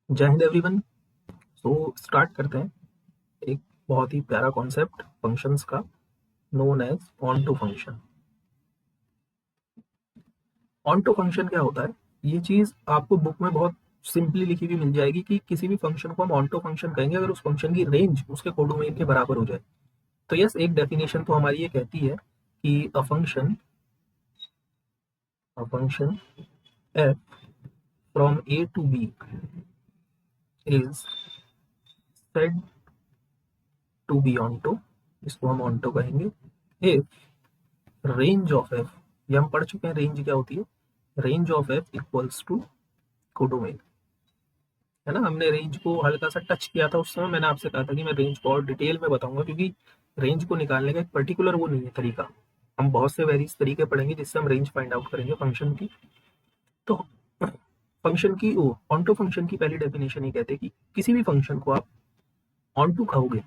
जय Hind everyone. So start करते हैं एक बहुत ही प्यारा कॉन्सेप्ट फंक्शंस का, known as onto function. Onto function क्या होता है? ये चीज आपको बुक में बहुत सिंपली लिखी हुई मिल जाएगी कि किसी भी फंक्शन को हम ऑन टू फंक्शन कहेंगे अगर उस फंक्शन की रेंज उसके कोडोमेन के बराबर हो जाए। तो यस, एक डेफिनेशन तो हमारी ये कहती है कि a function F from A to B is said to be onto, इसको हम ऑन टू कहेंगे इफ रेंज ऑफ एफ, ये हम पढ़ चुके हैं रेंज क्या होती है। Range of F equals to codomain, है ना। हमने रेंज को हल्का सा टच किया था उस समय, मैंने आपसे कहा था कि मैं रेंज को और डिटेल में बताऊंगा क्योंकि रेंज को निकालने का एक पर्टिकुलर वो नहीं है तरीका। हम बहुत से वेरियस तरीके पढ़ेंगे जिससे हम रेंज फाइंड आउट करेंगे फंक्शन की। तो फंक्शन की ऑन टू फंक्शन की पहली डेफिनेशन ये कहते हैं कि किसी भी फंक्शन को आप ऑन टू कहोगे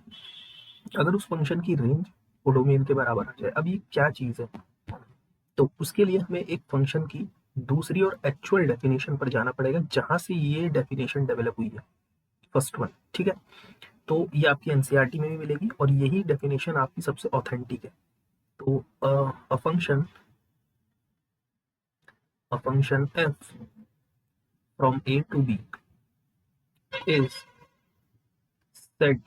अगर उस फंक्शन की रेंज कोडोमेन के बराबर आ जाए। अब ये क्या चीज है? तो उसके लिए हमें एक फंक्शन की दूसरी और एक्चुअल डेफिनेशन पर जाना पड़ेगा जहां से ये डेफिनेशन डेवलप हुई है, फर्स्ट वन। ठीक है, तो ये आपकी एनसीईआरटी में भी मिलेगी और यही डेफिनेशन आपकी सबसे ऑथेंटिक है। तो a function F from A to B is said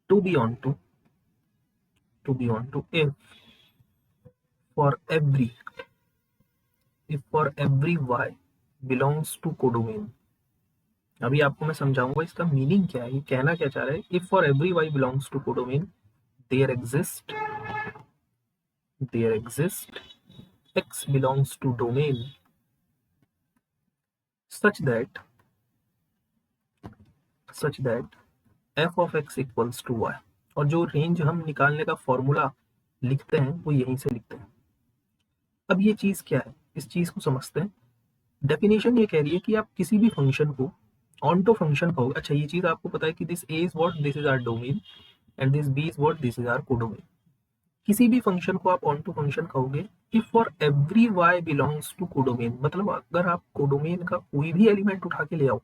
to be onto if for every y belongs to codomain. अभी आपको मैं समझाऊंगा इसका मीनिंग क्या है, ये कहना क्या चाह रहा है। If for every y belongs to codomain there exist x belongs to domain such that f of x equals to y। और जो रेंज हम निकालने का फॉर्मूला लिखते हैं वो यहीं से लिखते हैं। अब ये चीज क्या है, इस चीज को समझते हैं। डेफिनेशन ये कह रही है कि आप किसी भी फंक्शन को ऑन टू फंक्शन कहोगे। अच्छा, ये चीज आपको पता है कि this A is what, this is our domain, and this B is what, this is our codomain. किसी भी फंक्शन को आप ऑन टू फंक्शन कहोगे if for every y belongs to codomain, मतलब अगर आप कोडोमेन का कोई भी एलिमेंट उठा के ले आओ,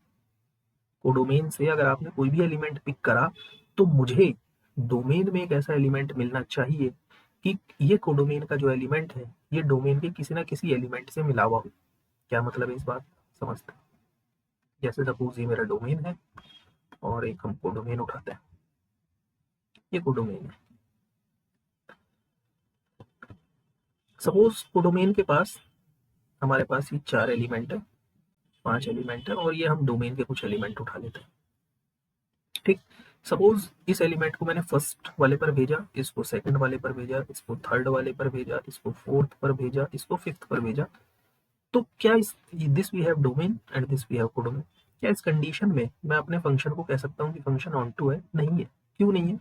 कोडोमेन से अगर आपने कोई भी एलिमेंट पिक करा तो मुझे डोमेन में एक ऐसा एलिमेंट मिलना चाहिए कि ये कोडोमेन का जो एलिमेंट है ये डोमेन के किसी ना किसी एलिमेंट से मिला हुआ हो। क्या मतलब है इस बात समझते हैं? जैसे सपोज ये मेरा डोमेन है और एक हम कोडोमेन उठाते हैं, ये कोडोमेन है। सपोज कोडोमेन के पास हमारे पास ये 4 एलिमेंट है, 5 एलिमेंट है और ये हम डोमेन के कुछ एलिमेंट उठा लेते हैं। ठीक, सपोज इस एलिमेंट को मैंने फर्स्ट वाले पर भेजा, इसको सेकंड वाले पर भेजा, इसको थर्ड वाले पर भेजा, इसको फोर्थ पर भेजा, इसको फिफ्थ पर भेजा। तो क्या इस this we have domain and this we have codomain. क्या इस कंडीशन में मैं अपने फंक्शन को कह सकता हूँ कि फंक्शन ऑन टू है? नहीं है। क्यों नहीं है?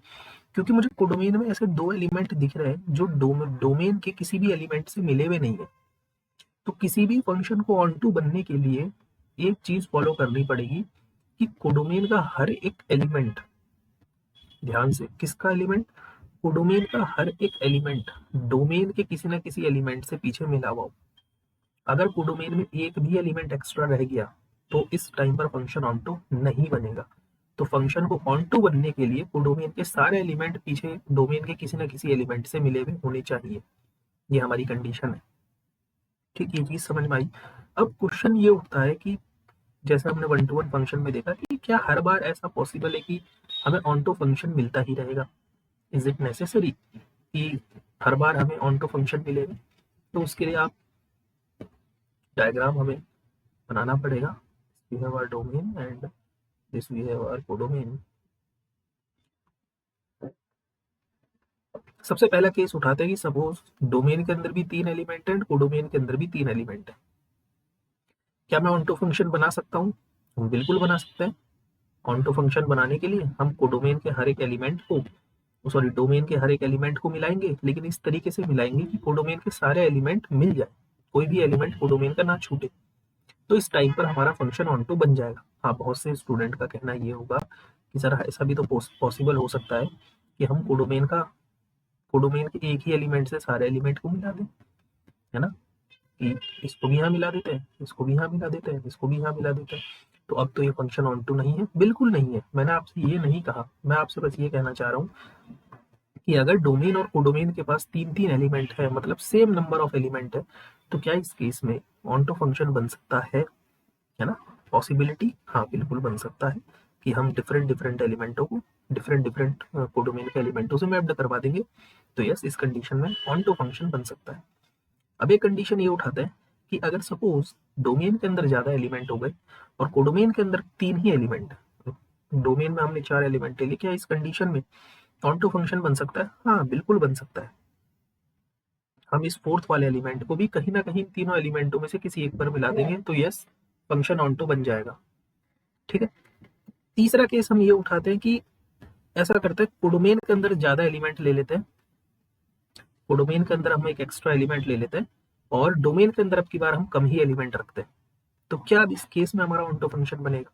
क्योंकि मुझे कोडोमेन में ऐसे 2 एलिमेंट दिख रहे हैं जो डोमेन के किसी भी एलिमेंट से मिले हुए नहीं है। तो किसी भी फंक्शन को ऑन टू बनने के लिए एक चीज फॉलो करनी पड़ेगी कि कोडोमेन का हर एक एलिमेंट, ध्यान से, किसका एलिमेंट, कोडोमेन का हर एक एलिमेंट डोमेन के किसी ना किसी एलिमेंट से पीछे मिला हुआ हो। अगर कोडोमेन में एक भी एलिमेंट एक्स्ट्रा रह गया तो इस टाइम पर फंक्शन ऑन टू नहीं बनेगा। तो फंक्शन को ऑन टू बनने के लिए कोडोमेन के सारे एलिमेंट पीछे डोमेन के किसी ना किसी एलिमेंट से मिले हुए होने चाहिए। ये हमारी कंडीशन है। ठीक, ये चीज समझ में आई। अब क्वेश्चन ये उठता है कि जैसे हमने वन टू वन फंक्शन में देखा कि क्या हर बार ऐसा पॉसिबल है कि हमें ऑन टू फंक्शन मिलता ही रहेगा? इज इट नेसेसरी कि हर बार हमें ऑन टू फंक्शन मिलेगा? तो उसके लिए आप डायग्राम हमें बनाना पड़ेगा। We have our domain and this we have our codomain. सबसे पहला केस उठाते हैं कि सपोज डोमेन के अंदर भी 3 एलिमेंट है एंड कोडोमेन के अंदर भी 3 एलिमेंट है। क्या मैं ऑन टू फंक्शन बना सकता हूँ? हम बिल्कुल बना सकते हैं। ऑन टू फंक्शन बनाने के लिए हम कोडोमेन के हर एक एलिमेंट को, सॉरी, डोमेन के हर एक एलिमेंट को मिलाएंगे, लेकिन इस तरीके से मिलाएंगे कि कोडोमेन के सारे एलिमेंट मिल जाए, कोई भी एलिमेंट कोडोमेन का ना छूटे। तो इस टाइम पर हमारा फंक्शन ऑन टू बन जाएगा। हाँ, बहुत से स्टूडेंट का कहना ये होगा कि सर ऐसा भी तो पॉसिबल हो सकता है कि हम कोडोमेन के एक ही एलिमेंट से सारे एलिमेंट को मिला दें, है ना, कि इसको भी यहाँ मिला देते हैं, इसको भी यहाँ मिला देते हैं, इसको भी यहाँ मिला देते हैं। तो अब तो ये फंक्शन ऑन टू नहीं है, बिल्कुल नहीं है। मैंने आपसे ये नहीं कहा, मैं आपसे बस ये कहना चाह रहा हूँ कि अगर डोमेन और कोडोमेन के पास तीन तीन एलिमेंट है, मतलब सेम नंबर ऑफ एलिमेंट है, तो क्या इस केस में ऑन टू फंक्शन बन सकता है ना? पॉसिबिलिटी हाँ बिल्कुल बन सकता है कि हम डिफरेंट डिफरेंट एलिमेंटों को डिफरेंट डिफरेंट कोडोमेन के एलिमेंटों से मैप्ड करवा देंगे, तो यस इस कंडीशन में ऑन टू फंक्शन बन सकता है। अब एक कंडीशन ये उठाते हैं कि अगर सपोज डोमेन के अंदर ज्यादा एलिमेंट हो गए और कोडोमेन के अंदर तीन ही एलिमेंट, डोमेन में हमने चार एलिमेंट ले, क्या इस कंडीशन में ऑन टू फंक्शन बन सकता है? हाँ बिल्कुल बन सकता है। हम इस फोर्थ वाले एलिमेंट को भी कहीं ना कहीं तीनों एलिमेंटों में से किसी एक पर मिला देंगे, तो यस फंक्शन ऑन टू बन जाएगा। ठीक है। तीसरा केस हम ये उठाते हैं कि ऐसा करते हैं, कोडोमेन के अंदर ज्यादा एलिमेंट ले लेते हैं, कोडोमेन के अंदर हम एक एक्स्ट्रा एलिमेंट ले लेते हैं और डोमेन के अंदर अब की बार हम कम ही एलिमेंट रखते हैं, तो क्या अब इस केस में हमारा ऑन टू फंक्शन बनेगा?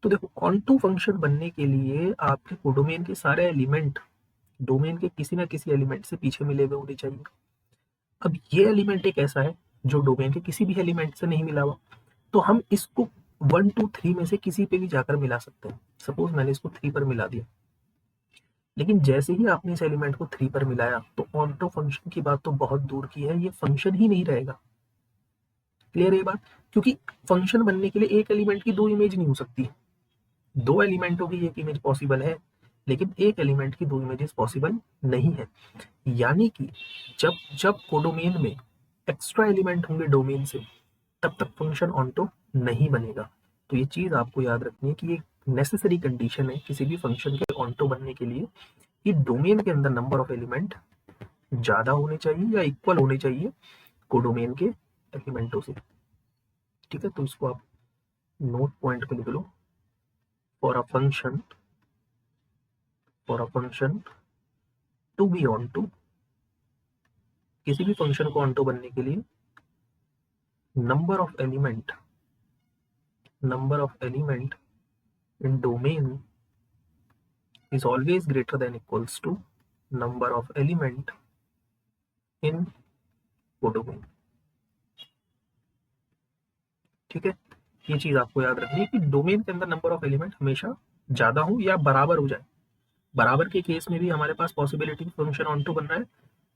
तो देखो ऑन टू फंक्शन बनने के लिए आपके कोडोमेन के सारे एलिमेंट डोमेन के किसी ना किसी एलिमेंट से पीछे मिले हुए होने चाहिए। अब ये एलिमेंट एक ऐसा है जो डोमेन के किसी भी एलिमेंट से नहीं मिला हुआ, तो हम इसको 1 2 3 में से किसी पे भी जाकर मिला सकते हैं। सपोज मैंने इसको 3 पर मिला दिया, लेकिन जैसे ही आपने इस एलिमेंट को 3 पर मिलाया तो ऑन टू फंक्शन की बात तो बहुत दूर की है, ये फंक्शन ही नहीं रहेगा। क्लियर है ये बात? क्योंकि फंक्शन बनने के लिए एक एलिमेंट की दो इमेज नहीं हो सकती, दो एलिमेंटों की एक इमेज पॉसिबल है, लेकिन एक एलिमेंट की दो इमेजेस पॉसिबल नहीं है। यानी कि जब जब कोडोमेन में एक्स्ट्रा एलिमेंट होंगे डोमेन से, तब तक फंक्शन ऑनटो नहीं बनेगा। तो ये चीज आपको याद रखनी है कि ये नेसेसरी कंडीशन है किसी भी फंक्शन के ऑनटो बनने के लिए कि डोमेन के अंदर नंबर ऑफ एलिमेंट ज्यादा होने चाहिए या इक्वल होने चाहिए कोडोमेन के एलिमेंटों से। ठीक है, तो इसको आप नोट पॉइंट पे लिख लो। For a function to be onto, किसी भी फंक्शन को ऑन टू बनने के लिए number of element in domain is always greater than equals to number of element in codomain। ठीक है, ये चीज आपको याद रखनी है कि डोमेन के अंदर नंबर ऑफ एलिमेंट हमेशा ज्यादा हो या बराबर हो जाए। बराबर के केस में भी हमारे पास पॉसिबिलिटी फंक्शन ऑन टू बन रहा है,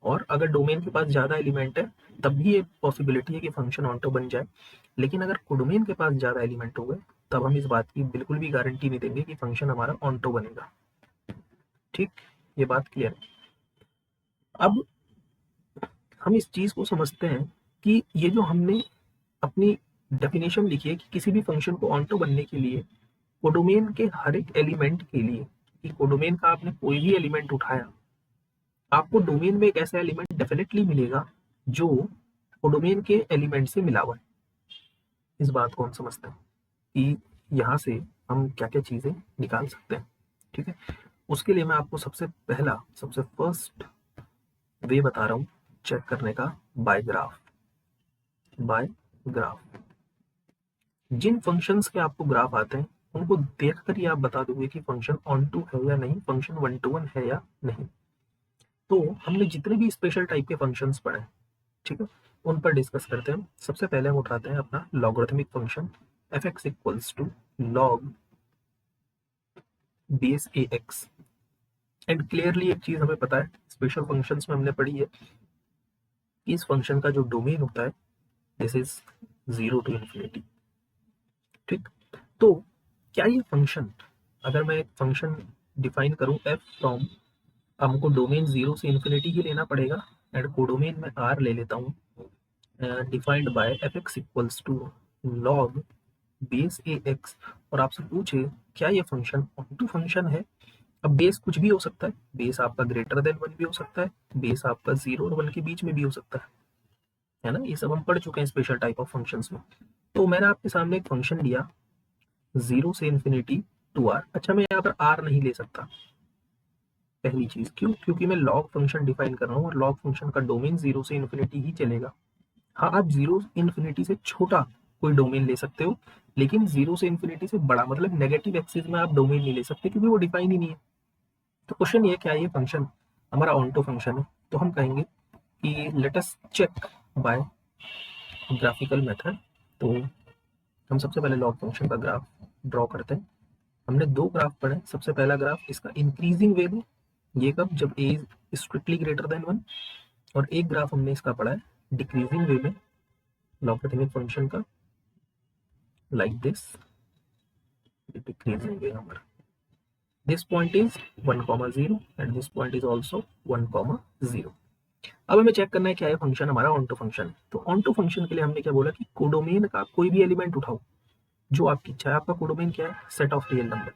और अगर डोमेन के पास ज्यादा एलिमेंट है तब भी ये पॉसिबिलिटी है कि फंक्शन ऑन टू बन जाए। लेकिन अगर कोडोमेन के पास ज्यादा एलिमेंट हो गए तब हम इस बात की बिल्कुल भी गारंटी नहीं देंगे कि फंक्शन हमारा ऑन टू बनेगा। ठीक, ये बात क्लियर है। अब हम इस चीज को समझते हैं कि ये जो हमने अपनी डेफिनेशन लिखी है कि किसी भी फंक्शन को ऑन टू बनने के लिए कोडोमेन के हर एक एलिमेंट के लिए, कि कोडोमेन का आपने कोई भी एलिमेंट उठाया, आपको डोमेन में एक ऐसा एलिमेंट डेफिनेटली मिलेगा जो कोडोमेन के एलिमेंट से मिला हुआ है। इस बात को हम समझते हैं कि यहाँ से हम क्या क्या चीजें निकाल सकते हैं। ठीक है, उसके लिए मैं आपको सबसे फर्स्ट वे बता रहा हूँ चेक करने का, बाय ग्राफ। जिन फंक्शंस के आपको ग्राफ आते हैं उनको देखकर ही आप बता दोगे कि फंक्शन ऑन टू है या नहीं, फंक्शन 1 to 1 है या नहीं। तो हमने जितने भी स्पेशल टाइप के फंक्शंस पढ़े, ठीक है, उन पर डिस्कस करते हैं। सबसे पहले हम उठाते हैं अपना logarithmic function f(x) = log base ax। And clearly एक चीज हमें पता है, स्पेशल फंक्शंस में हमने पढ़ी है कि इस फंक्शन का जो डोमेन होता है दिस इज 0 to ∞। ठीक, तो क्या ये फंक्शन, अगर मैं एक फंक्शन डिफाइन करूं f फ्रॉम, हमको डोमेन 0 से इन्फिनिटी ही लेना पड़ेगा, एंड कोडोमेन में r ले लेता हूं, defined by f(x) = log base ax, और आपसे पूछे क्या ये फंक्शन ऑन टू फंक्शन है। अब बेस कुछ भी हो सकता है, बेस आपका ग्रेटर देन 1 भी हो सकता है, बेस आपका 0 और 1 के बीच में भी हो सकता है ना, ये सब हम पढ़ चुके हैं स्पेशल टाइप ऑफ फंक्शंस में। तो मैंने आपके सामने एक फंक्शन दिया 0 से इन्फिनिटी टू r। अच्छा, मैं यहाँ पर r नहीं ले सकता, पहली चीज क्यों? क्योंकि मैं लॉग फंक्शन डिफाइन कर रहा हूँ और लॉग फंक्शन का डोमेन 0 से इन्फिनिटी ही चलेगा। हाँ, आप 0 इन्फिनिटी से छोटा कोई डोमेन ले सकते हो, लेकिन 0 से इन्फिनिटी से बड़ा मतलब नेगेटिव एक्सिस में आप डोमेन नहीं ले सकते, क्योंकि वो डिफाइन ही नहीं है। तो क्वेश्चन ये क्या है, ये फंक्शन हमारा ऑन टू फंक्शन है, तो हम कहेंगे कि let us check by graphical method. तो हम सबसे पहले लॉग फंक्शन का ग्राफ ड्रॉ करते हैं। हमने दो ग्राफ पढ़े। सबसे पहला ग्राफ इसका इंक्रीजिंग वे में, ये कब, जब ए इज स्ट्रिक्टली ग्रेटर देन 1, और एक ग्राफ हमने इसका पढ़ा है डिक्रीजिंग वे में लॉगरिथमिक फंक्शन का, लाइक दिस डिक्रीजिंग वे हमारा, this point is 1,0 and this point is also 1,0। अब हमें चेक करना है क्या है फंक्शन हमारा ऑन टू फंक्शन। तो ऑन टू फंक्शन के लिए हमने क्या बोला कि कोडोमेन का कोई भी एलिमेंट उठाओ जो आपकी इच्छा है। आपका कोडोमेन क्या है, set of real number.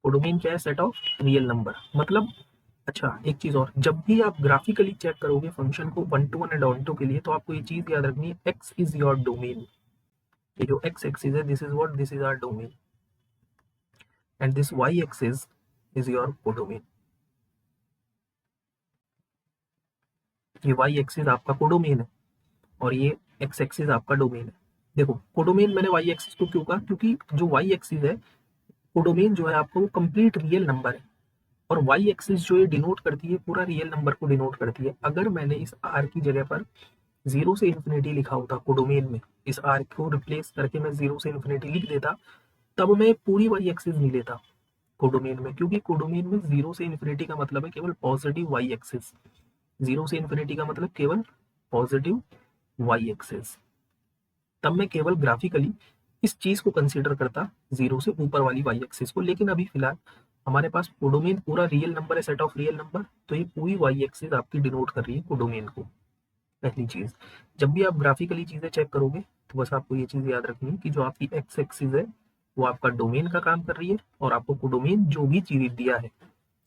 Codomain क्या है, सेट ऑफ रियल नंबर। मतलब अच्छा एक चीज और, जब भी आप ग्राफिकली चेक करोगे फंक्शन को one to one and onto के लिए, तो आपको ये चीज याद रखनी है, एक्स इज योर डोमेन। ये जो एक्स एक्सिस है, this is what, this is our domain, and this Y axis is your codomain. ये वाई एक्सिस आपका कोडोमेन है और ये एक्स एक्सिस आपका डोमेन है। देखो कोडोमेन मैंने वाई एक्सिस को क्यों कहा, क्योंकि जो वाई एक्सिस है, कोडोमेन जो है आपको वो कंप्लीट रियल नंबर है, और वाई एक्सिस जो ये डिनोट करती है पूरा रियल नंबर को डिनोट करती है। अगर मैंने इस आर की जगह पर 0 से इन्फिनिटी लिखा होता कोडोमेन में, इस आर को रिप्लेस करके मैं 0 से इन्फिनिटी लिख देता, तब मैं पूरी वाई एक्सिस नहीं लेता कोडोमेन में, क्योंकि कोडोमेन में 0 से इन्फिनिटी का मतलब है केवल पॉजिटिव वाई एक्सिस। 0 से इन्फिनिटी का मतलब केवल पॉजिटिव वाई एक्सिस। तब मैं केवल ग्राफिकली इस चीज को कंसीडर करता 0 से ऊपर वाली वाई एक्सिस को। लेकिन अभी फिलहाल हमारे पास कोडोमेन पूरा रियल नंबर है, सेट ऑफ रियल नंबर, तो ये पूरी वाई एक्सिस आपकी डिनोट कर रही है कोडोमेन को। पहली चीज, जब भी आप ग्राफिकली चीजें चेक करोगे तो बस आपको ये चीज याद रखनी है कि जो आपकी एक्स एक्सिस है वो आपका डोमेन का काम कर रही है, और आपको कोडोमेन जो भी चीज दिया है,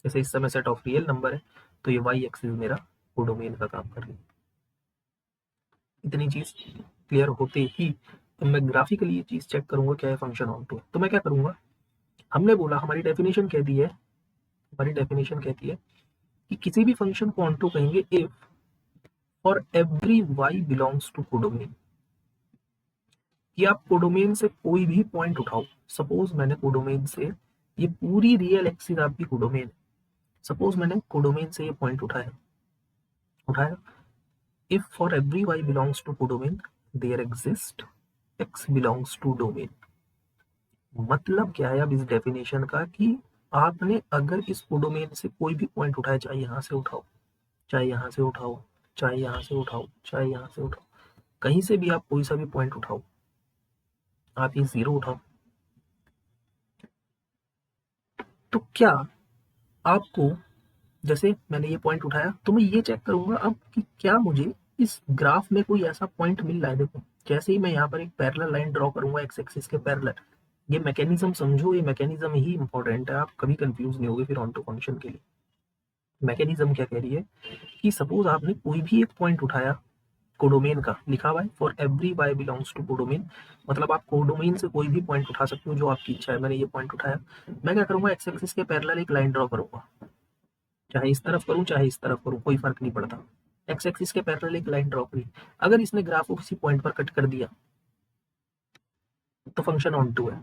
जैसे इस समय सेट ऑफ रियल नंबर है, तो ये वाई एक्सिस मेरा कोडोमेन का काम कर रही है। इतनी चीज क्लियर होते ही तो मैं ग्राफिकली ये चीज चेक करूंगा क्या है फंक्शन ऑन टू। तो मैं क्या करूंगा, हमने बोला हमारी डेफिनेशन कहती है, हमारी डेफिनेशन कहती है कि किसी भी फंक्शन को ऑन टू कहेंगे if for every Y belongs to codomain. कि आप कोडोमेन से कोई भी पॉइंट उठाओ। सपोज मैंने कोडोमेन से, ये पूरी रियल एक्सिस आपकी कोडोमेन है, सपोज मैंने कोडोमेन से ये पॉइंट उठाया उठाया if for every Y belongs to codomain there exist X belongs to domain. मतलब क्या है अब इस डेफिनेशन का, कि आपने अगर इस कोडोमेन से कोई भी पॉइंट उठाया, चाहे यहाँ से उठाओ, चाहे यहाँ से उठाओ, चाहे यहाँ से उठाओ, चाहे यहाँ से उठाओ, कहीं से भी आप कोई सा भी पॉइंट उठाओ, आप ये 0 उठाओ, तो क्या आपको, जैसे मैंने ये पॉइंट उठाया तो मैं ये चेक करूंगा अब कि क्या मुझे इस ग्राफ में कोई ऐसा पॉइंट मिल रहा है। देखो जैसे ही मैं यहाँ पर एक पैरेलल लाइन ड्रॉ करूंगा एक्स एक्सिस के पैरेलल, ये मैकेनिज्म समझो, ये मैकेनिज्म ही इंपॉर्टेंट है, आप कभी कंफ्यूज नहीं होगे फिर ऑन टू फंक्शन के लिए। मैकेनिज्म क्या कह रही है कि सपोज आपने कोई भी एक पॉइंट उठाया, कोडोमेन का लिखा हुआ है for every Y belongs to codomain, मतलब आप कोडोमेन से कोई भी पॉइंट उठा सकते हो जो आपकी इच्छा है। मैंने ये पॉइंट उठाया, मैं क्या करूंगा, एक्स एक्सिस के पैरेलल एक लाइन ड्रॉ करूंगा, चाहे इस तरफ करूं चाहे इस तरफ करूं कोई फर्क नहीं पड़ता। एक्स एक्सिस के पैरेलल एक लाइन ड्रॉ करी, अगर इसने ग्राफ को किसी पॉइंट पर कट कर दिया तो फंक्शन ऑन टू है।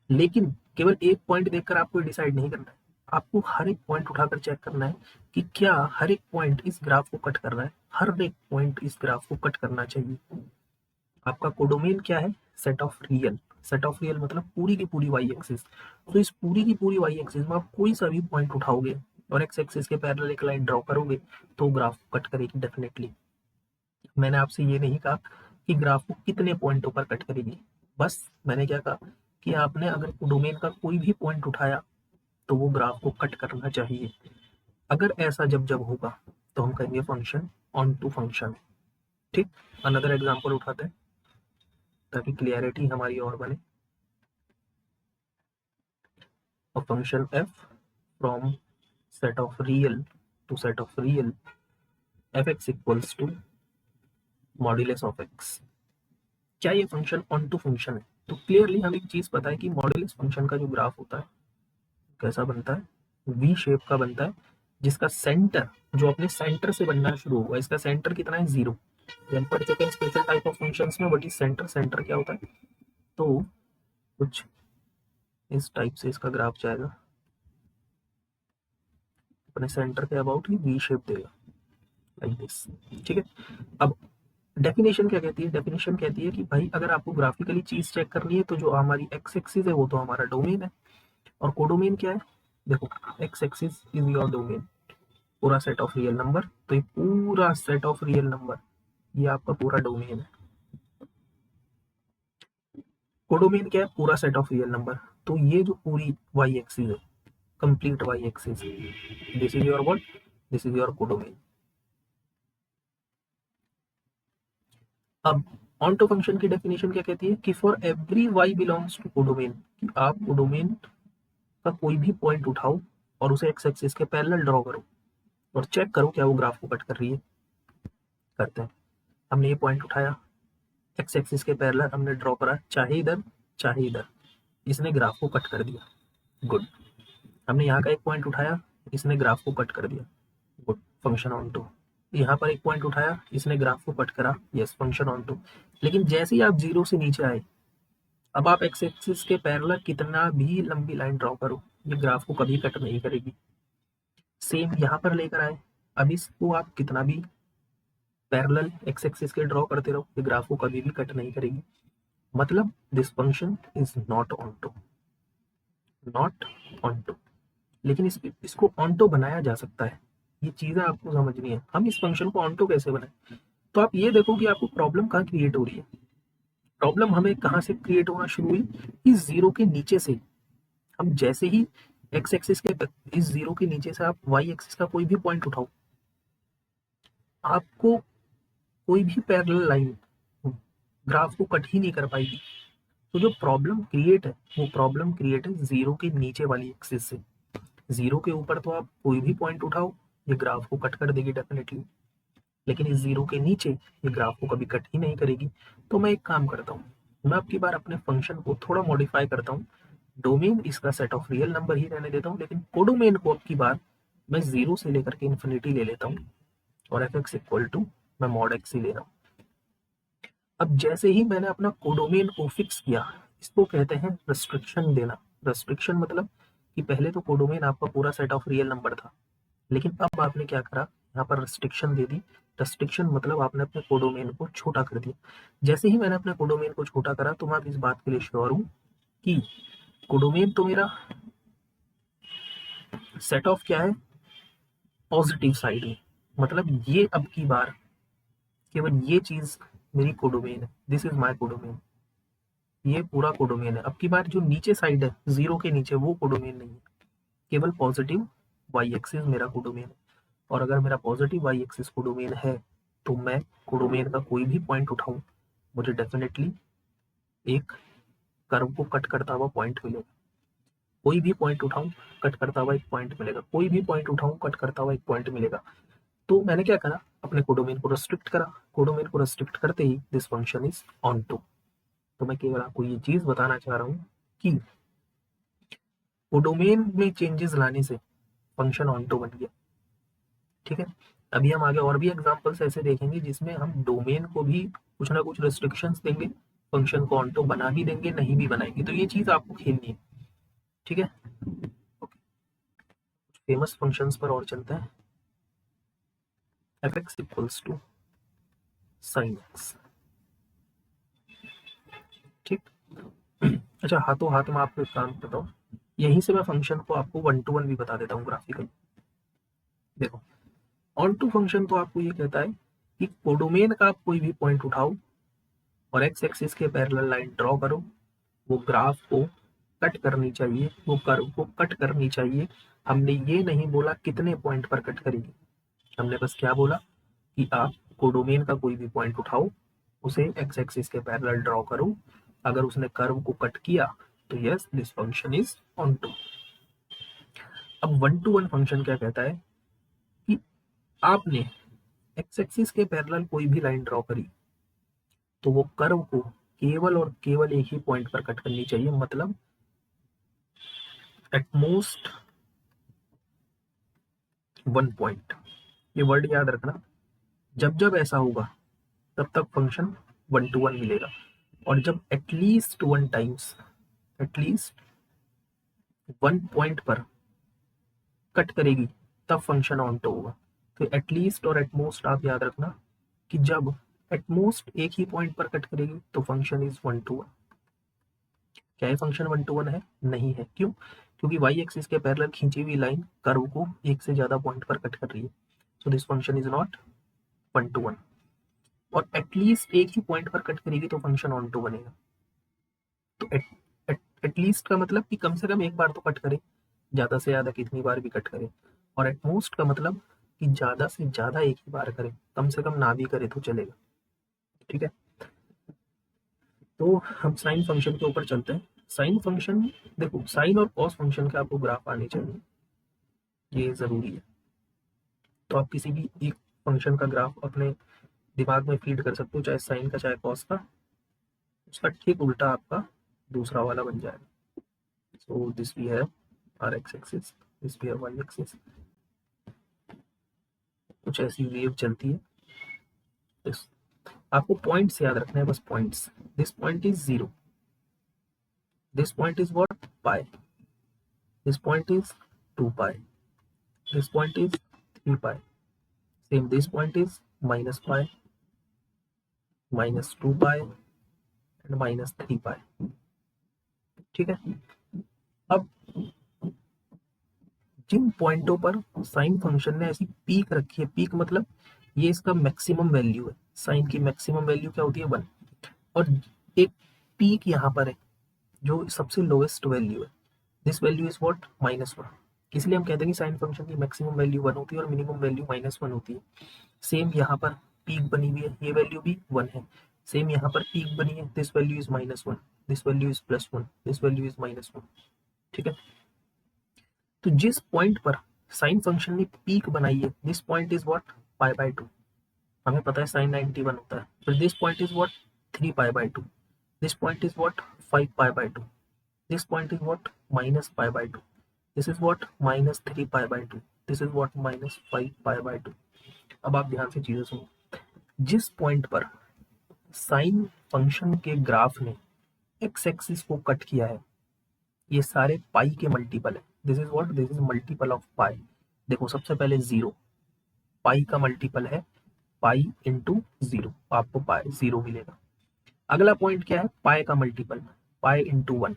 लेकिन केवल एक पॉइंट देखकर आपको डिसाइड नहीं करना है, आपको हर एक पॉइंट उठाकर चेक करना है कि क्या हर एक पॉइंट इस ग्राफ को कट कर रहा है, हर एक पॉइंट इस ग्राफ को कट करना चाहिए। आपका कोडोमेन क्या है, set of real. Set of real मतलब पूरी की पूरी वाई एक्सिस। तो इस पूरी की पूरी वाई एक्सिस में आप कोई सा भी पॉइंट उठाओगे और एक्स एक्सिस के पैरेलल एक लाइन ड्रॉ करोगे तो ग्राफ कट करेगी डेफिनेटली। मैंने आपसे ये नहीं कहा कि ग्राफ को कितने पॉइंटों पर कट करेगी, बस मैंने क्या कहा कि आपने अगर डोमेन का कोई भी पॉइंट उठाया तो वो ग्राफ को कट करना चाहिए। अगर ऐसा जब जब होगा तो हम कहेंगे फंक्शन ऑन टू फंक्शन। ठीक, अनदर एग्जांपल उठाते हैं ताकि क्लियरिटी हमारी और बने। A function f from set of real to set of real fx equals to modulus of x। क्या ये फंक्शन ऑन टू फंक्शन है? तो क्लियरली हमें एक चीज पता है कि मॉड्यूलस फंक्शन का जो ग्राफ होता है कैसा बनता है, वी शेप का बनता है, जिसका सेंटर जो अपने सेंटर से बनना शुरू होगा, इसका सेंटर कितना है 0। हम पढ़ चुके हैं स्पेशल टाइप ऑफ फंक्शंस में, बट इस सेंटर सेंटर क्या होता है, तो कुछ इस टाइप से इसका ग्राफ जाएगा, अपने सेंटर के अबाउट ही वी शेप देगा लाइक दिस। ठीक है, अब डेफिनेशन क्या कहती है? डेफिनेशन कहती है कि भाई अगर आपको ग्राफिकली चीज चेक करनी है तो जो हमारी एक्स एक्सिस है वो तो हमारा डोमेन है, और कोडोमेन क्या है? देखो, x axis is your domain, पूरा सेट ऑफ रियल नंबर, तो ये पूरा सेट ऑफ रियल नंबर ये आपका पूरा डोमेन है। कोडोमेन क्या है? पूरा सेट ऑफ रियल नंबर। तो ये जो पूरी वाई एक्सिस है, complete Y axis, this is your what? This is your codomain. अब ऑनटो फंक्शन की डेफिनेशन क्या कहती है? कि for every Y belongs to codomain, कि आप कोडोमेन का कोई भी पॉइंट उठाओ और उसे एक्स एक्सिस के पैरेलल ड्रॉ करो और चेक करो क्या वो ग्राफ को कट कर रही है। करते हैं। हमने ये पॉइंट उठाया, एक्स एक्सिस के पैरेलल हमने ड्रॉ करा, चाहे इधर चाहे इधर, इसने ग्राफ को कट कर दिया। गुड। हमने यहाँ का एक पॉइंट उठाया, इसने ग्राफ को कट कर दिया। Good, function onto. यहाँ पर एक पॉइंट उठाया, इसने ग्राफ को कट करा, यस, फंक्शन ऑन टू। लेकिन जैसे ही आप जीरो से नीचे आए, अब आप एक्स एक्सिस के पैरेलल कितना भी लंबी लाइन ड्रॉ करो, ये ग्राफ को कभी कट नहीं करेगी। सेम यहाँ पर लेकर आए, अब इसको आप कितना भी पैरेलल एक्स एक्सिस के ड्रॉ करते रहो, ये ग्राफ को कभी भी कट नहीं करेगी। मतलब this function is not onto, not onto. लेकिन इसको ऑनटो बनाया जा सकता है, ये चीजें आपको समझनी है। हम इस फंक्शन को ऑनटो कैसे बनाए? तो आप ये देखो कि आपको प्रॉब्लम कहाँ क्रिएट हो रही है। प्रॉब्लम हमें कहाँ से क्रिएट होना शुरू हुई? इस जीरो के नीचे से। हम जैसे ही एक्स एक्सिस के इस जीरो के नीचे से आप वाई एक्सिस का कोई भी पॉइंट उठाओ, आपको कोई भी पैरेलल लाइन ग्राफ को कट ही नहीं कर पाएगी। तो जो प्रॉब्लम क्रिएट है वो प्रॉब्लम क्रिएट है जीरो के नीचे वाली एक्सिस से। जीरो के ऊपर तो आप कोई भी पॉइंट उठाओ, ये ग्राफ को कट कर देगी डेफिनेटली, लेकिन इस जीरो के नीचे ये ग्राफ को कभी कट ही नहीं करेगी। तो मैं एक काम करता हूँ, मैं अब की बार अपने फंक्शन को थोड़ा मॉडिफाई करता हूँ, डोमेन इसका सेट ऑफ रियल नंबर ही रहने देता हूँ, लेकिन कोडोमेन को अब की बार मैं जीरो से लेकर के इन्फिनिटी ले लेता हूँ, और एफ एक्स इक्वल टू मैं मॉड एक्स ही ले रहा हूँ। अब जैसे ही मैंने अपना कोडोमेन को फिक्स किया, इसको कहते हैं रेस्ट्रिक्शन देना। रेस्ट्रिक्शन मतलब कि पहले तो कोडोमेन आपका पूरा सेट ऑफ रियल नंबर था, लेकिन अब आपने क्या करा, यहाँ पर रेस्ट्रिक्शन दे दी। रेस्ट्रिक्शन मतलब आपने अपने कोडोमेन को छोटा कर दिया। जैसे ही मैंने अपने कोडोमेन को छोटा करा, तो मैं इस बात के लिए श्योर हूँ कि कोडोमेन तो मेरा सेट ऑफ क्या है, पॉजिटिव साइड में। मतलब ये अब की बार केवल ये चीज मेरी कोडोमेन है, दिस इज माय कोडोमेन, ये पूरा कोडोमेन है। अब की बार जो नीचे साइड है जीरो के नीचे, वो कोडोमेन नहीं है, केवल पॉजिटिव वाई एक्सिस मेरा कोडोमेन है। और अगर मेरा पॉजिटिव वाई एक्सिस कोडोमेन है, तो मैं कोडोमेन का कोई भी पॉइंट उठाऊं, मुझे डेफिनेटली एक कर्व को कट करता हुआ पॉइंट मिलेगा। कोई भी पॉइंट उठाऊं, कट करता हुआ एक पॉइंट मिलेगा, कोई भी पॉइंट उठाऊं, कट करता हुआ एक पॉइंट मिलेगा। तो मैंने क्या करा, अपने कोडोमेन को रेस्ट्रिक्ट करा। कोडोमेन को रेस्ट्रिक्ट करते ही this function is onto. तो मैं केवल आपको ये चीज बताना चाह रहा हूँ कि कोडोमेन में चेंजेस लाने से फंक्शन ऑन टू बन गया। ठीक है, अभी हम आगे और भी एग्जांपल्स ऐसे देखेंगे जिसमें हम डोमेन को भी कुछ ना कुछ रेस्ट्रिक्शंस देंगे, फंक्शन को ऑन टू बना भी देंगे, नहीं भी बनाएंगे। तो ये चीज आपको खेलनी है। ठीक है, फेमस फंक्शंस पर और चलते हैं। F X equals to sine X. ठीक। अच्छा, हाथों हाथ में आपको एक काम करता हूँ, यहीं से मैं फंक्शन को आपको वन टू वन भी बता देता हूँ ग्राफिकल। देखो, ऑन टू फंक्शन तो आपको ये कहता है कि कोडोमेन का आप कोई भी पॉइंट उठाओ और एक्स एक्सिस के पैरेलल लाइन ड्रॉ करो, वो ग्राफ को कट करनी चाहिए, वो कर्व को कट करनी चाहिए। हमने ये नहीं बोला कितने पॉइंट पर कट करेगी, हमने बस क्या बोला कि आप कोडोमेन का कोई भी पॉइंट उठाओ, उसे एक्स एक्सिस के पैरेलल ड्रॉ करो, अगर उसने कर्व को कट किया तो yes, this function is onto. अब वन टू वन फंक्शन क्या कहता है कि आपने एक्स एक्सिस के पैरेलल कोई भी लाइन ड्रॉ करी, तो वो कर्व को केवल और केवल एक ही पॉइंट पर कट करनी चाहिए। मतलब एट मोस्ट वन पॉइंट। ये वर्ड याद रखना, जब जब ऐसा होगा तब तक फंक्शन वन टू वन मिलेगा, और जब at least one times, at least one point पर कट करेगी, तब फंक्शन ऑन टू होगा। तो एटलीस्ट और एटमोस्ट आप याद रखना कि जब एटमोस्ट एक ही पॉइंट पर कट करेगी तो फंक्शन इज 1 to 1। क्या ये फंक्शन 1 to 1 है? नहीं है। क्यों? क्योंकि वाई एक्सिस के पैरेलल खींची हुई लाइन कर्व को एक से ज्यादा पॉइंट पर कट कर रही है, so this function is not 1 to 1। और एटलीस्ट एक ही पॉइंट पर कट करेगी तो फंक्शन ऑन टू बनेगा। तो एटलीस्ट का मतलब कि कम से कम एक बार तो कट करे, ज्यादा से ज्यादा कितनी बार भी कट करे। और एटमोस्ट का मतलब कि ज्यादा से ज्यादा एक ही बार करे, कम से कम ना भी करे तो चलेगा। ठीक है, तो हम साइन फंक्शन के ऊपर चलते हैं। साइन फंक्शन, देखो साइन और कॉस फंक्शन के आपको ग्राफ आने चाहिए, ये जरूरी है। तो आप किसी भी एक फंक्शन का ग्राफ अपने दिमाग में फीड कर सकते हो, चाहे साइन का चाहे कॉस का, उसका ठीक उल्टा आपका दूसरा वाला बन जाएगा। So this we have R X axis, this we have Y axis. कुछ ऐसी वेव चलती है। दिस आपको पॉइंट्स याद रखना है, बस points. This point is 0, this point is what pi, this point is 2 pi, this point is 3 pi, same this point is minus pi, minus 2 pi and minus 3 पाई। ठीक है, अब जिन पॉइंटों पर साइन फंक्शन ने ऐसी पीक रखी है, पीक मतलब ये इसका मैक्सिमम वैल्यू है, साइन की मैक्सिमम वैल्यू क्या होती है 1, और एक पीक यहाँ पर है जो सबसे लोएस्ट वैल्यू है, दिस वैल्यू इज व्हाट -1। इसलिए हम कहते हैं कि साइन फंक्शन की मैक्सिमम वैल्यू 1 होती है और मिनिमम वैल्यू -1 होती है। सेम यहाँ पर पीक बनी हुई है, ये वैल्यू भी 1 है। सेम यहाँ पर पीक बनी है, this value is -1, this value is +1, this value is -1। ठीक है, तो जिस पॉइंट पर साइन फंक्शन ने पीक बनाई है, दिस पॉइंट इज व्हाट π/2। हमें पता है साइन 91 होता है, फिर this point is what 3π/2, this point is what 5π/2, this point is what -π/2, this is what -3π/2, this is what -5π/2। अब आप ध्यान से चीजें सुनो, जिस पॉइंट पर साइन फंक्शन के ग्राफ ने एक्स एक्सिस को कट किया है, ये सारे पाई के मल्टीपल है। This is what, this is multiple of pi. देखो सबसे पहले 0, पाई का मल्टीपल है पाई इंटू 0, आपको पाई 0 मिलेगा। अगला पॉइंट क्या है, पाई का मल्टीपल, पाई इंटू 1,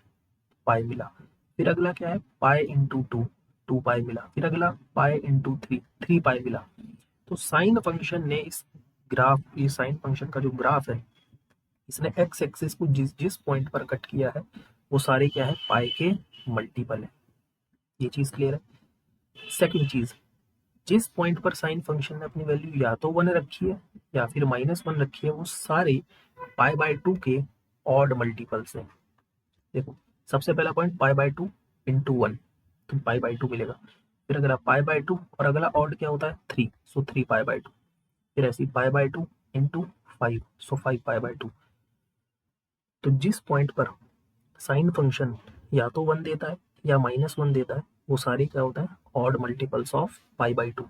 पाई मिला। फिर अगला क्या है, पाई इंटू 2, 2 पाई मिला। फिर अगला पाई इंटू 3, 3 पाई मिला। तो साइन फंक्शन ने इस ग्राफ, ये साइन फंक्शन का जो ग्राफ है, इसने एक्स एक्सिस को जिस जिस पॉइंट पर कट किया है वो सारे क्या है, पाई के मल्टीपल है। ये चीज क्लियर है। सेकंड चीज, जिस पॉइंट पर साइन फंक्शन ने अपनी वैल्यू या तो 1 रखी है या फिर -1 रखी है, वो सारे π/2 के ऑड मल्टीपल्स हैं। देखो सबसे पहला पॉइंट π/2 इंटू 1, तो π/2 मिलेगा। फिर अगर आप π/2 और अगला ऑड क्या होता है 3, सो 3π/2। फिर ऐसी π/2 इंटू 5, सो 5π/2। तो जिस पॉइंट पर साइन फंक्शन या तो 1 देता है या -1 देता है, वो सारे क्या होता है, ऑड मल्टीपल्स ऑफ π/2।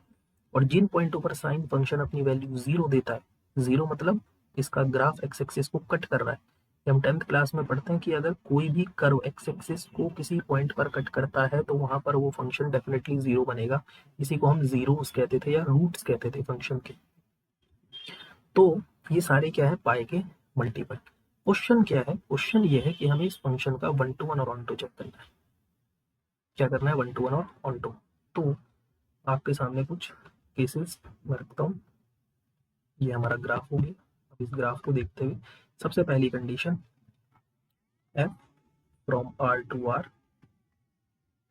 और जिन पॉइंटों पर साइन फंक्शन अपनी वैल्यू 0 देता है, 0 मतलब इसका ग्राफ एक्स एक्सिस को कट कर रहा है। हम 10th क्लास में पढ़ते हैं कि अगर कोई भी कर्व एक्स एक्सिस को किसी पॉइंट पर कट करता है तो वहां पर वो फंक्शन डेफिनेटली 0 बनेगा। इसी को हम जीरोस कहते थे या रूट्स कहते थे फंक्शन के। तो ये सारे क्या है, पाई के मल्टीपल। क्वेश्चन क्या है, क्वेश्चन ये है कि हमें इस फंक्शन का 1 to 1 और ऑन टू चेक करना है। क्या करना है, 1 to 1 और ऑन टू। तो आपके सामने कुछ केसेस मैं रखता हूँ। ये हमारा ग्राफ हो गया। अब इस ग्राफ को देखते हुए सबसे पहली condition, f from r to r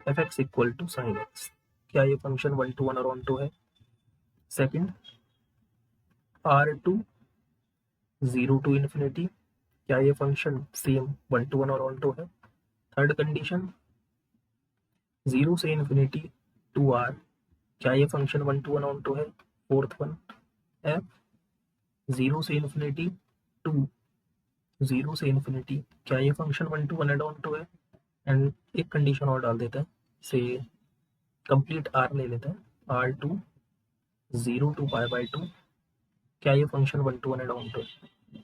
fx equal to sine x। क्या ये फंक्शन 1 to 1 और ऑन टू है? Second, r to 0 to infinity, क्या ये फंक्शन सेम 1 to 1 और ऑन टू है? थर्ड कंडीशन, 0 से इन्फिनिटी टू r, क्या ये फंक्शन 1 to 1 ऑन टू है? फोर्थ वन, f 0 से इन्फिनिटी टू 0 से इन्फिनिटी, क्या ये function 1 to 1 and onto है? एंड एक कंडीशन और डाल देते हैं, से कंप्लीट r ले लेते हैं, r टू 0 to π/2, क्या ये function 1 to 1 and onto है?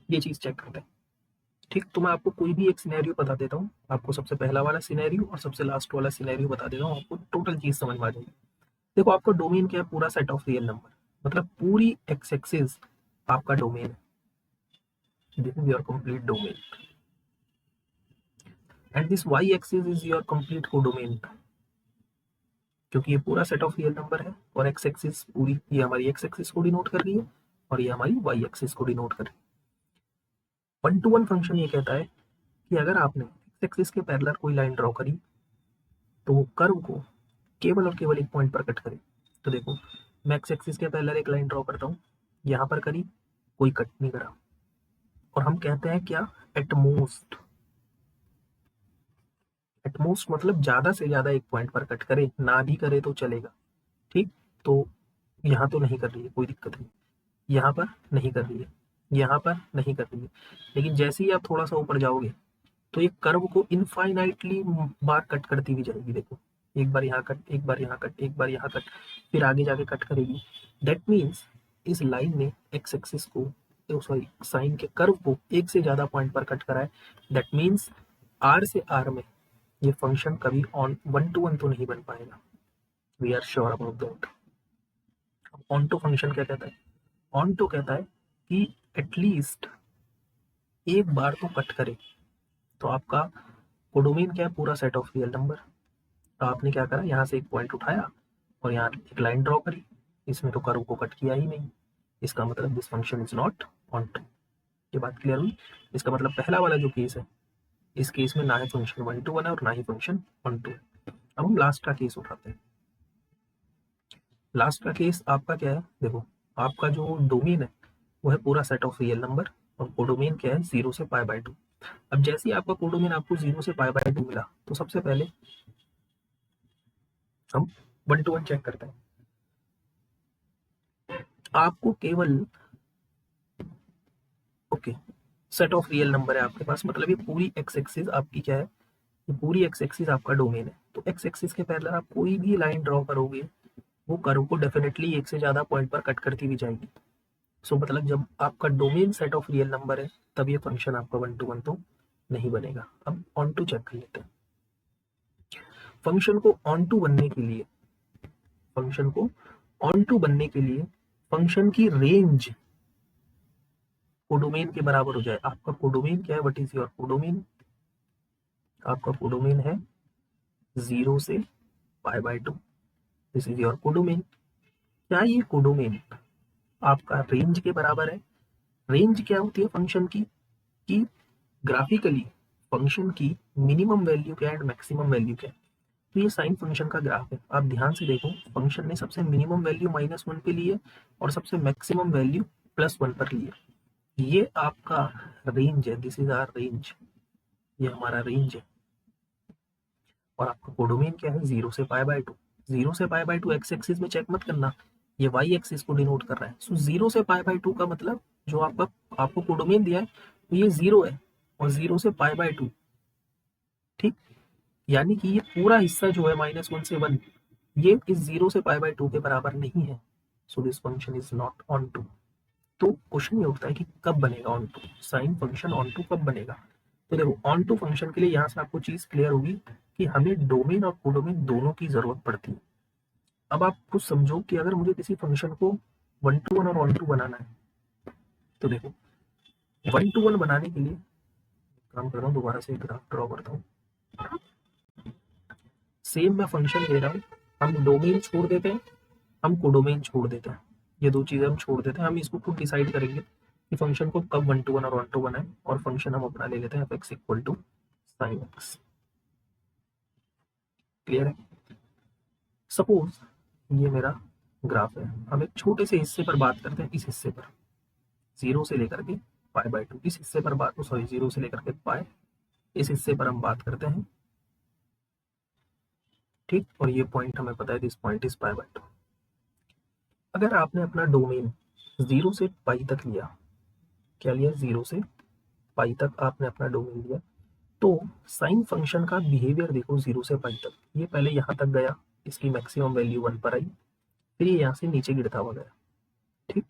ये चीज चेक करते हैं। ठीक, तो मैं आपको कोई भी एक सिनेरियो बता देता हूँ, आपको सबसे पहला वाला सिनेरियो और सबसे लास्ट वाला सिनेरियो बता देता हूँ, आपको टोटल चीज समझ में आ जाएगी। देखो आपका डोमेन क्या है, पूरा सेट ऑफ रियल नंबर, मतलब पूरी एक्स एक्सिस आपका डोमेन है। This is your complete domain, and this y axis is your complete codomain, क्योंकि ये पूरा सेट ऑफ रियल नंबर है और x एक्सिस पूरी, ये हमारी x एक्सिस को डिनोट कर रही है और ये हमारी y एक्सिस को डिनोट कर रही है। 1 to 1 फंक्शन ये कहता है कि अगर आपने x एक्सिस के पैरेलल कोई लाइन ड्रॉ करी तो वो कर्व को केवल और केवल एक पॉइंट पर कट करे। तो देखो, मैं x एक्सिस के पैरेलल एक लाइन ड्रॉ करता हूँ, यहाँ पर करी, कोई कट नहीं करा, और हम कहते हैं क्या, एटमोस्ट। एटमोस्ट मतलब ज्यादा से ज्यादा एक पॉइंट पर कट करे, ना भी करे तो चलेगा। ठीक, तो यहाँ तो नहीं कर रही है, कोई दिक्कत नहीं, यहाँ पर नहीं कर रही है, यहाँ पर नहीं कर रही है, लेकिन जैसे ही आप थोड़ा सा ऊपर जाओगे तो ये कर्व को इनफाइनाइटली बार कट करती हुई जाएगी। देखो, एक बार यहाँ कट, एक बार यहाँ कट, एक बार यहाँ कट, फिर आगे जाके कट करेगी। दैट मीन्स इस लाइन ने एक्स एक्सिस को, सॉरी, साइन के कर्व को एक से ज्यादा पॉइंट पर कट करा है। दैट मीन्स आर से आर में ये फंक्शन कभी ऑन 1 to 1 तो नहीं बन पाएगा। We are sure about that. Onto function क्या कहता है? ऑन टू कहता है कि एटलीस्ट एक बार तो कट करे। तो आपका कोडोमेन क्या है? पूरा सेट ऑफ रियल नंबर। तो आपने क्या करा, यहाँ से एक पॉइंट उठाया और यहाँ एक लाइन ड्रॉ करी, इसमें तो कर्व को कट किया ही नहीं। इसका मतलब this function is not onto. ये बात क्लियर हुई? इसका मतलब पहला वाला जो केस है, इस केस में ना ही फंक्शन 1 to 1 है और ना ही फंक्शन ऑन टू। अब हम लास्ट का केस उठाते हैं। लास्ट का केस आपका क्या है? देखो, आपका जो डोमेन है वो है पूरा सेट ऑफ रियल नंबर, और कोडोमेन क्या है? 0 से π/2। अब जैसे ही आपका कोडोमेन आपको 0 से π/2 मिला, तो सबसे पहले हम 1 to 1 चेक करते हैं। आपको केवल, okay, set of real number है आपके पास, मतलब ये पूरी एक्स एक्सिस आपकी क्या है? ये पूरी एक्स एक्सिस आपका डोमेन है। तो एक्स एक्सिस के पैरेलल आप कोई भी लाइन ड्रॉ करोगे, वो कर्व को डेफिनेटली एक से ज्यादा पॉइंट पर कट करती भी जाएगी। सो मतलब जब आपका domain set of real number है, तब ये फंक्शन आपका 1 to 1 तो नहीं बनेगा। अब ऑन टू चेक कर लेते हैं। फंक्शन को ऑन टू बनने के लिए, फंक्शन को ऑन टू बनने के लिए फंक्शन की रेंज कोडोमेन के बराबर हो जाए। आपका कोडोमेन क्या है? What is your codomain? आपका कोडोमेन है 0 से π/2। This is your codomain. क्या ये कोडोमेन आपका रेंज के बराबर है? रेंज क्या होती है फंक्शन की? कि ग्राफिकली फंक्शन की मिनिमम वैल्यू क्या है एंड मैक्सिमम वैल्यू क्या है। तो ये साइन फंक्शन का ग्राफ है। आप ध्यान से देखो, फंक्शन ने सबसे मिनिमम वैल्यू -1 पे ली है और सबसे मैक्सिमम वैल्यू +1 पर ली है। ये आपका रेंज है, दिस इज आवर रेंज, ये हमारा रेंज है। और आपका कोडोमेन क्या है? 0 से π/2। 0 से π/2 एक्स एक्सिस में चेक मत करना, ये वाई एक्सिस को डिनोट कर रहा है। सो 0 से π/2 का मतलब जो आपको कोडोमेन दिया है तो ये 0 है, और 0 से π/2, ठीक, यानी कि ये पूरा हिस्सा जो है -1 से 1, ये इस 0 से π/2 के बराबर नहीं है। So this function is not onto. तो क्वेश्चन ये उठता है कि कब बनेगा onto, sine function onto कब बनेगा? तो देखो, ऑन टू फंक्शन के लिए यहाँ से आपको चीज क्लियर होगी कि हमें डोमेन और कोडोमेन दोनों की जरूरत पड़ती है। अब आप कुछ समझो कि अगर मुझे किसी फंक्शन को 1 to 1 और ऑन टू बनाना है, तो देखो 1 to 1 बनाने के लिए काम कर रहा हूँ, दोबारा से एक ग्राफ ड्रॉ करता हूँ। सेम मैं फंक्शन ले रहा हूँ, हम डोमेन छोड़ देते हैं, हम कोडोमेन छोड़ देते हैं, ये दो चीजें हम छोड़ देते हैं। हम इसको खुद डिसाइड करेंगे कि फंक्शन को कब 1 to 1 और ऑन टू बनाए, और फंक्शन हम अपना ले लेते हैं f(x) = sin x। क्लियर है? सपोज ये मेरा ग्राफ है। हम एक छोटे से हिस्से पर बात करते हैं, इस हिस्से पर 0 से लेकर के π/2, इस हिस्से पर बात, सॉरी 0 से लेकर के π, इस हिस्से पर हम बात करते हैं, ठीक। और ये पॉइंट हमें पता है, दिस पॉइंट इज π/2। अगर आपने अपना डोमेन 0 से π तक लिया, क्या लिया? 0 से π तक आपने अपना डोमेन लिया, तो साइन फंक्शन का बिहेवियर देखो 0 से π तक। ये पहले यहाँ तक गया, इसकी मैक्सिमम वैल्यू 1 पर आई, फिर ये यहाँ से नीचे गिरता हुआ गया, ठीक।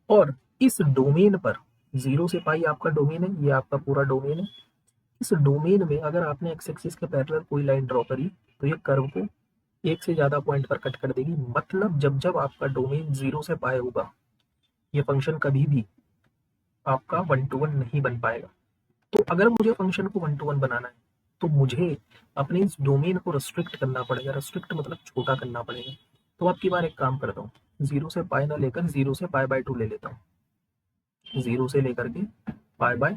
और इस डोमेन पर 0 से π आपका डोमेन है, ये आपका पूरा डोमेन है। इस डोमेन में अगर आपने एक्स एक्सिस के पैरेलल कोई लाइन ड्रॉ करी, तो ये कर्व को एक से ज्यादा पॉइंट पर कट कर देगी। मतलब जब जब आपका डोमेन 0 से π होगा, ये फंक्शन कभी भी आपका 1 to 1 नहीं बन पाएगा। तो अगर मुझे फंक्शन को 1 to 1 बनाना है तो मुझे अपने इस डोमेन को रेस्ट्रिक्ट करना पड़ेगा। रेस्ट्रिक्ट मतलब छोटा करना पड़ेगा। तो अब की बार एक काम करता हूँ, 0 से पाई ना लेकर 0 से पाई बाय 2 ले लेता हूँ। 0 से लेकर के पाई बाय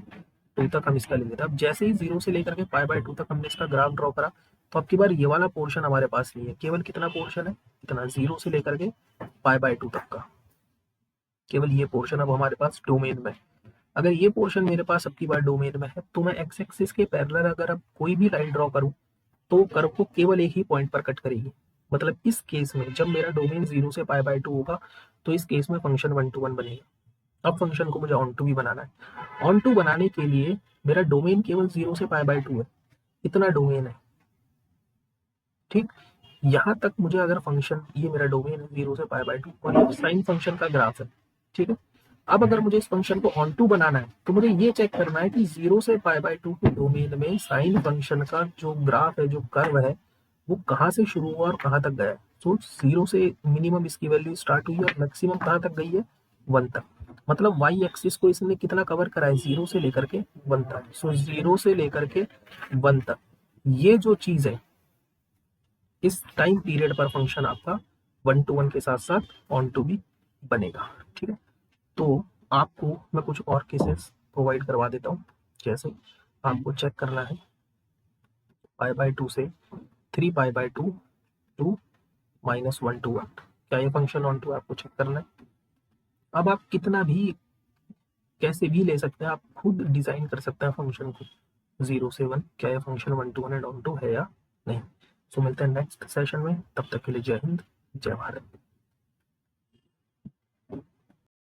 2 तक हम इसका ले लेते हैं। अब जैसे ही 0 से लेकर के पाई बाय 2 तक हमने इसका ग्राफ ड्रॉ करा, तो अब की बार ये वाला पोर्शन हमारे पास नहीं है। केवल कितना पोर्शन है, इतना 0 से लेकर के पाई बाय 2 तक का, केवल ये पोर्शन अब हमारे पास डोमेन में। अगर ये पोर्शन मेरे पास अब की बार डोमेन में है तो मैं एक्स एक्सिस के पैरेलल अगर अब कोई भी लाइन ड्रॉ करूं तो कर्व को केवल एक ही पॉइंट पर कट करेगी। मतलब इस केस में जब मेरा डोमेन 0 से पाई बाय 2 होगा तो इस केस में फंक्शन 1 to 1 बनेगा। अब फंक्शन को मुझे ऑन टू भी बनाना है। ऑन टू बनाने के लिए मेरा डोमेन केवल 0 से पाई बाय 2 है, इतना डोमेन है। ठीक, यहाँ तक मुझे अगर फंक्शन, ये मेरा डोमेन है 0 से पाई बाय 2 और ये साइन फंक्शन का ग्राफ है। ठीक है, अब अगर मुझे इस फंक्शन को ऑन टू बनाना है तो मुझे ये चेक करना है कि 0 से पाई बाय 2 के डोमेन में साइन फंक्शन का जो ग्राफ है, जो कर्व है, वो कहाँ से शुरू हुआ और कहाँ तक गया है। सो 0 से मिनिमम इसकी वैल्यू स्टार्ट हुई और मैक्सिमम कहाँ तक गई है, 1 तक। मतलब वाई एक्सिस को इसने कितना कवर करा है, 0 से लेकर के 1 तक। सो 0 से लेकर के 1 तक ये जो चीज है, इस टाइम पीरियड पर फंक्शन आपका 1 to 1 के साथ साथ ऑन टू भी बनेगा। ठीक है, तो आपको मैं कुछ और केसेस प्रोवाइड करवा देता हूँ। जैसे आपको चेक करना है पाई बाय 2 से 3 पाई बाय 2 टू -1 to 1, क्या ये फंक्शन ऑन टू आपको चेक करना है। अब आप कितना भी कैसे भी ले सकते हैं, आप खुद डिजाइन कर सकते हैं फंक्शन को 0 से 1, क्या ये function 1 to 1 and onto है या नहीं। सो मिलते हैं नेक्स्ट सेशन में, तब तक के लिए जय हिंद, जय भारत।